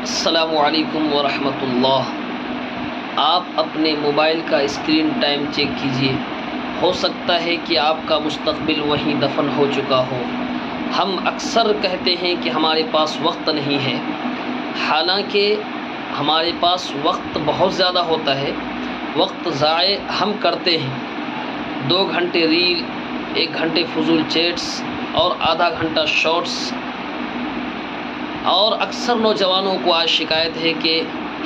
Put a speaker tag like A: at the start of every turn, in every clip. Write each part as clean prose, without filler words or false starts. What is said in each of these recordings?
A: السلام علیکم ورحمۃ اللہ۔ آپ اپنے موبائل کا اسکرین ٹائم چیک کیجیے، ہو سکتا ہے کہ آپ کا مستقبل وہیں دفن ہو چکا ہو۔ ہم اکثر کہتے ہیں کہ ہمارے پاس وقت نہیں ہے، حالانکہ ہمارے پاس وقت بہت زیادہ ہوتا ہے۔ وقت ضائع ہم کرتے ہیں، 2 گھنٹے ریل، 1 گھنٹے فضول چیٹس اور آدھا گھنٹہ شارٹس۔ اور اکثر نوجوانوں کو آج شکایت ہے کہ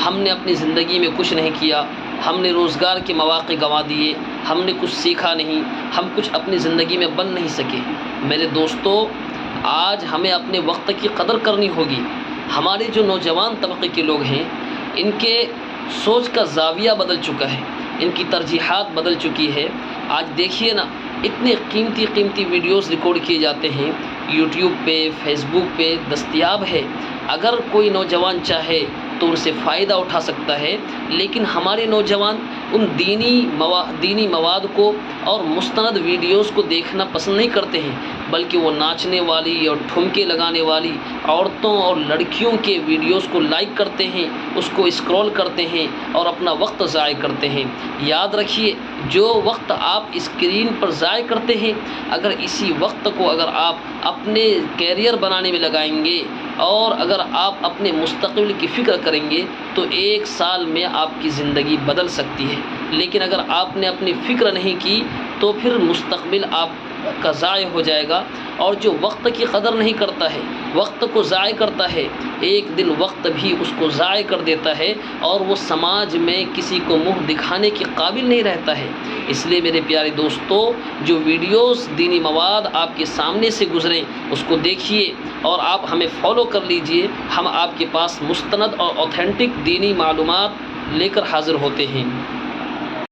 A: ہم نے اپنی زندگی میں کچھ نہیں کیا، ہم نے روزگار کے مواقع گنوا دیے، ہم نے کچھ سیکھا نہیں، ہم کچھ اپنی زندگی میں بن نہیں سکے۔ میرے دوستو، آج ہمیں اپنے وقت کی قدر کرنی ہوگی۔ ہمارے جو نوجوان طبقے کے لوگ ہیں، ان کے سوچ کا زاویہ بدل چکا ہے، ان کی ترجیحات بدل چکی ہے۔ آج دیکھیے نا، اتنے قیمتی ویڈیوز ریکارڈ کیے جاتے ہیں، یوٹیوب پہ، فیس بک پہ دستیاب ہے۔ اگر کوئی نوجوان چاہے تو ان سے فائدہ اٹھا سکتا ہے، لیکن ہمارے نوجوان ان دینی مواد کو اور مستند ویڈیوز کو دیکھنا پسند نہیں کرتے ہیں، بلکہ وہ ناچنے والی اور ٹھمکے لگانے والی عورتوں اور لڑکیوں کے ویڈیوز کو لائک کرتے ہیں، اس کو اسکرول کرتے ہیں اور اپنا وقت ضائع کرتے ہیں۔ یاد رکھیے، جو وقت آپ اسکرین پر ضائع کرتے ہیں، اگر اسی وقت کو اگر آپ اپنے کیریئر بنانے میں لگائیں گے اور اگر آپ اپنے مستقبل کی فکر کریں گے تو 1 سال میں آپ کی زندگی بدل سکتی ہے۔ لیکن اگر آپ نے اپنی فکر نہیں کی تو پھر مستقبل آپ کا ضائع ہو جائے گا۔ اور جو وقت کی قدر نہیں کرتا ہے، وقت کو ضائع کرتا ہے، ایک دن وقت بھی اس کو ضائع کر دیتا ہے اور وہ سماج میں کسی کو منہ دکھانے کے قابل نہیں رہتا ہے۔ اس لیے میرے پیارے دوستو، جو ویڈیوز دینی مواد آپ کے سامنے سے گزریں اس کو دیکھیے اور آپ ہمیں فالو کر لیجئے۔ ہم آپ کے پاس مستند اور اوتھینٹک دینی معلومات لے کر حاضر ہوتے ہیں۔